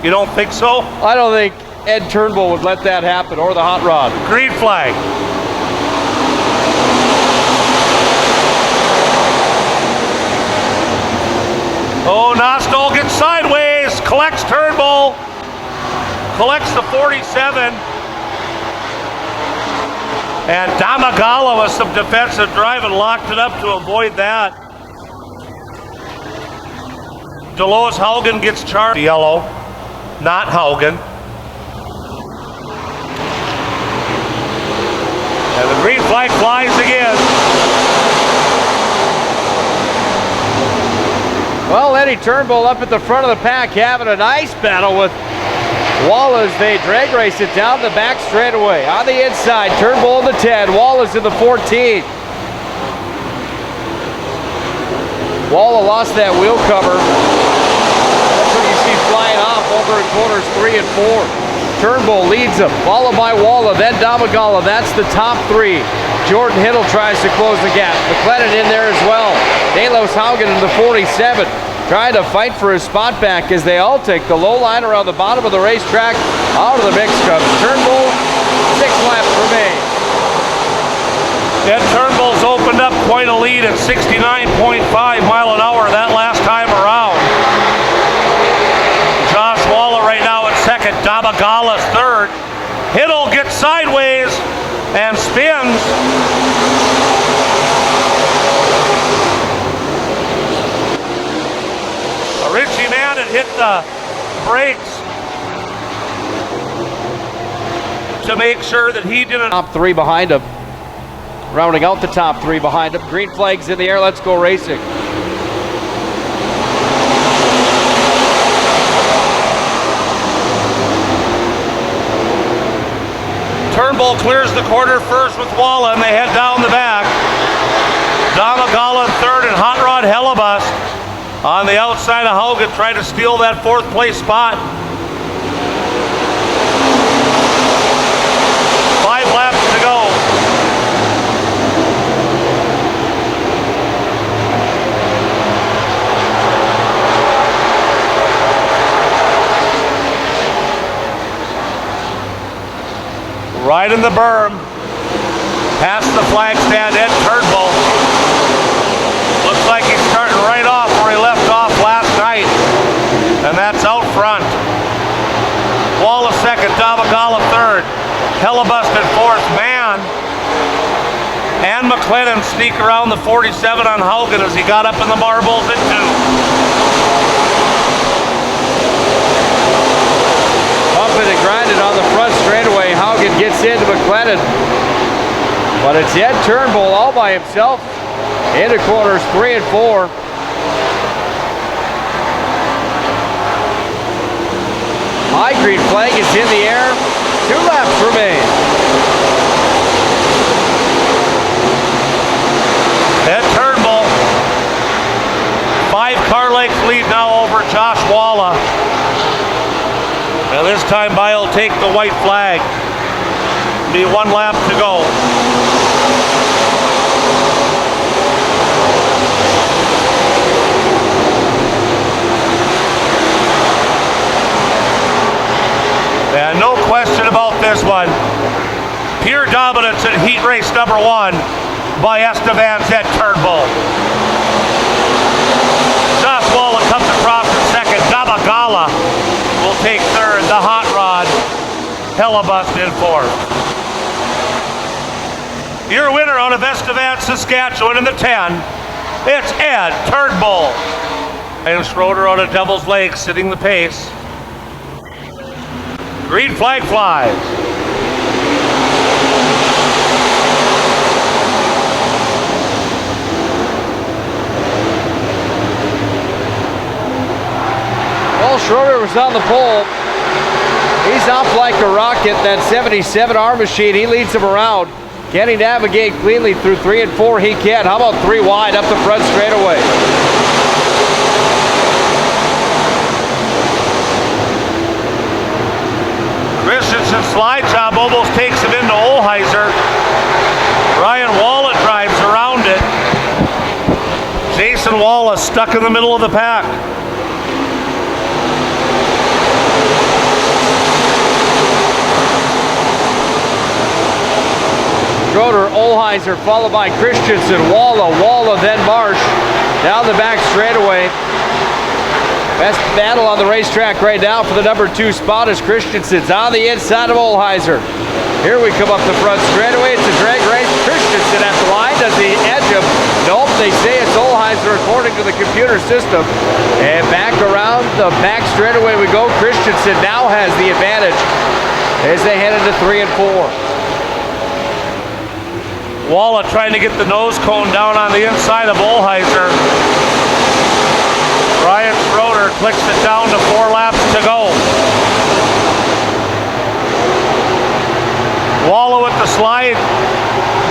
You don't think so? I don't think Ed Turnbull would let that happen, or the hot rod. Green flag. Oh, Nostol gets sideways, collects Turnbull, collects the 47. And Damagala with some defensive drive and locked it up to avoid that. Delos Haugen gets charged. Yellow, not Haugen. And the green flag flies again. Well, Eddie Turnbull up at the front of the pack having a nice battle with Wallace. They drag race it down the back straightaway. On the inside, Turnbull in the 10, Wallace in the 14. Walla lost that wheel cover. That's what you see flying off over in corners 3 and 4. Turnbull leads them, followed by Walla, then Damagala. That's the top 3. Jordan Hiddle tries to close the gap. McLennan in there as well. Delos Haugen in the 47. Trying to fight for his spot back as they all take the low line around the bottom of the racetrack. Out of the mix comes Turnbull. 6 laps remain. Ed Turnbull's opened up quite a lead at 69.5 mile an hour that last time around. Josh Walla right now at second. Damagala's third. Hiddle gets sideways and spins. Richie Mann had hit the brakes to make sure that he didn't. Top 3 behind him. Rounding out the top 3 behind him. Green flags in the air. Let's go racing. Turnbull clears the corner first with Walla, and they head down the back. Damagala in third, and Hot Rod Hellebust on the outside of Haugen, trying to steal that 4th place spot. 5 laps to go. Right in the berm, past the flag stand, Ed Turnbull. Looks like he's starting right off where he left off last night, and that's out front. Walla second, Damagala third, Hellebust in 4th. Mann and McLennan sneak around the 47 on Haugen as he got up in the marbles at 2. Bumping and grinding on the front straightaway. Haugen gets into McLennan. But it's Ed Turnbull all by himself into corners 3 and 4. High green flag is in the air. 2 laps remain. Ed Turnbull, 5-car length lead now over Josh Walla. And this time by will take the white flag. Be 1 lap to go. And no question about this one. Pure dominance in heat race number 1 by Estevan's Ed Turnbull. Josh Walla comes across in second. Damagala will take third. The hot rod, Hellebust in 4th. Your winner out of Estevan, Saskatchewan in the 10, it's Ed Turnbull. And Schroeder out of Devil's Lake sitting the pace. Green flag flies. Well, Schroeder was on the pole. He's off like a rocket. That 77R machine, he leads him around. Can he navigate cleanly through 3 and 4? He can. How about 3 wide up the front straightaway? Christensen's slide job almost takes him into Olheiser. Ryan Walla drives around it. Jason Walla stuck in the middle of the pack. Schroeder, Olheiser, followed by Christensen, Walla, then Marsh. Down the back straightaway. Best battle on the racetrack right now for the number 2 spot is Christensen's on the inside of Olheiser. Here we come up the front straightaway. It's a drag race. Christensen at the line. Does the edge of? Nope, they say it's Olheiser according to the computer system. And back around the back straightaway we go. Christensen now has the advantage as they head into 3 and 4. Walla trying to get the nose cone down on the inside of Olheiser. Ryan Schroeder clicks it down to 4 laps to go. Walla with the slide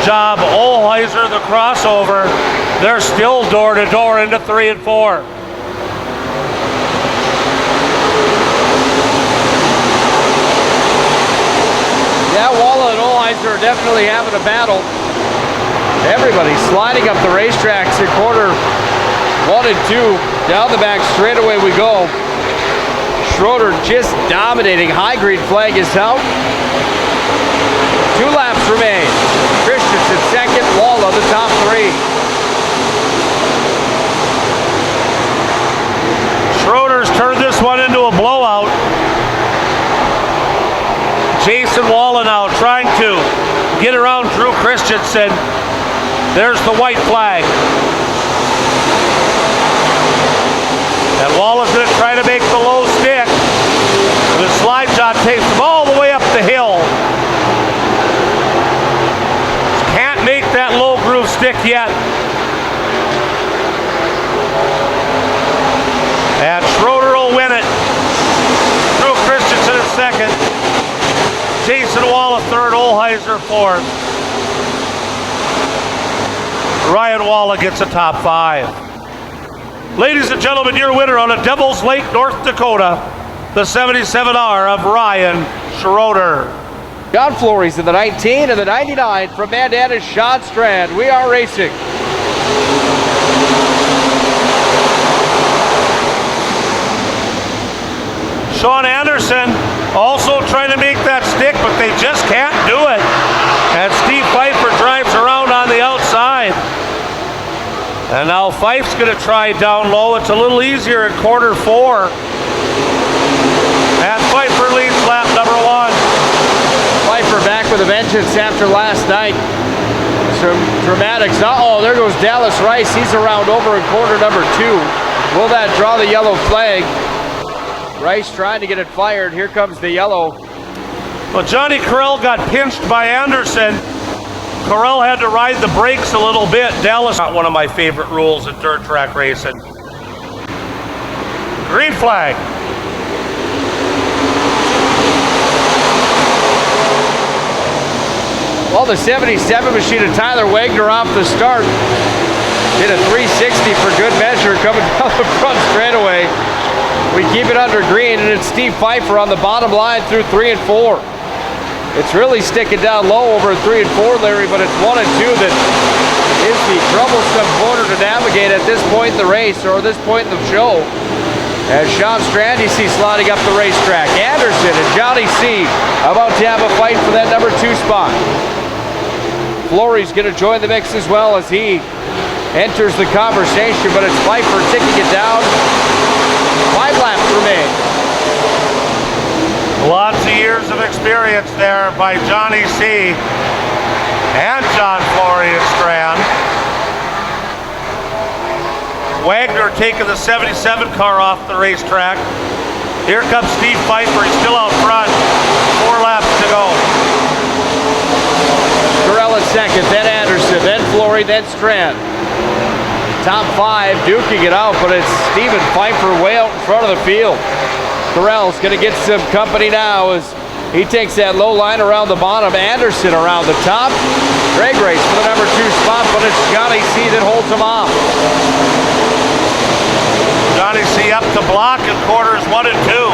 job. Olheiser the crossover. They're still door to door into 3 and 4. Yeah, Walla and Olheiser are definitely having a battle. Everybody's sliding up the racetracks in quarter 1 and 2. Down the back straightaway we go. Schroeder just dominating. High green flag is out. 2 laps remain. Christensen second, Walla the top 3. Schroeder's turned this one into a blowout. Jason Walla now trying to get around Drew Christensen. There's the white flag. And Walla's going to try to make the low stick. The slide shot takes him all the way up the hill. Can't make that low groove stick yet. And Schroeder will win it. Drew Christensen in second. Jason Walla third, Olheiser fourth. Ryan Walla gets a top 5. Ladies and gentlemen, your winner on a Devil's Lake, North Dakota, the 77R of Ryan Schroeder. John Flores in the 19 and the 99 from Bandana's Sean Strand. We are racing. Sean Anderson also trying to make that stick, but they just can't do it. And Steve Pfeiffer drives around on the outside. And now Fife's going to try down low. It's a little easier in quarter 4. And Pfeiffer leads lap number 1. Pfeiffer back with a vengeance after last night. Some dramatics. Uh-oh, there goes Dallas Rice. He's around over in quarter number 2. Will that draw the yellow flag? Rice trying to get it fired. Here comes the yellow. Well, Johnny Carell got pinched by Anderson. Carell had to ride the brakes a little bit. Dallas, not one of my favorite rules in dirt track racing. Green flag. Well, the 77 machine of Tyler Wagner off the start. Did a 360 for good measure coming down the front straightaway. We keep it under green, and it's Steve Pfeiffer on the bottom line through 3 and 4. It's really sticking down low over 3 and 4, Larry, but it's 1 and 2 that is the troublesome corner to navigate at this point in the race, or this point in the show. As Sean Strand, you see sliding up the racetrack. Anderson and Johnny C. about to have a fight for that number 2 spot. Florey's going to join the mix as well as he enters the conversation, but it's Pfeiffer ticking it down. 5 laps remain. Lots of years of experience there by Johnny C. and John Florian Strand. Wagner taking the 77 car off the racetrack. Here comes Steve Pfeiffer. He's still out front. 4 laps to go. Carell in second, then Anderson, then Flory, then Strand. Top 5 duking it out, but it's Stephen Pfeiffer way out in front of the field. Carell's going to get some company now as he takes that low line around the bottom. Anderson around the top. Drag race for the number 2 spot, but it's Johnny C. that holds him off. Johnny C. up to block in quarters 1 and 2.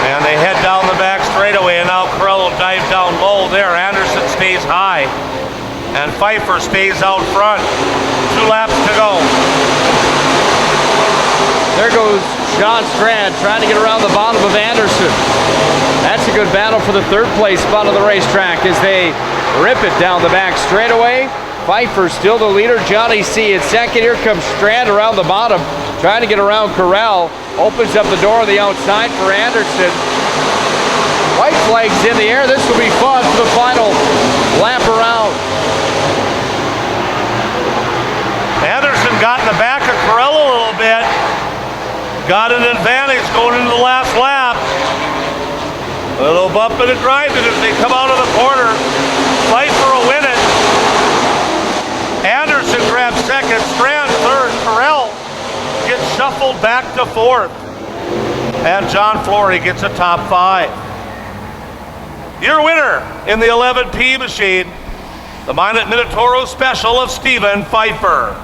And they head down the back straightaway, and now Carell will dive down low there. Anderson stays high, and Pfeiffer stays out front. 2 laps to go. There goes John Strand trying to get around the bottom of Anderson. That's a good battle for the third place spot of the racetrack as they rip it down the back straightaway. Pfeiffer still the leader. Johnny C in second. Here comes Strand around the bottom, trying to get around Corral. Opens up the door on the outside for Anderson. White flag's in the air. This will be fun for the final lap around. Anderson got in the back of Corral a little bit. Got an advantage going into the last lap. A little bumping and grinding as they come out of the corner. Pfeiffer will win it. Anderson grabs second, Strand third, Corral gets shuffled back to fourth. And John Flory gets a top 5. Your winner in the 11P machine, the Minot Minotauro Special of Stephen Pfeiffer.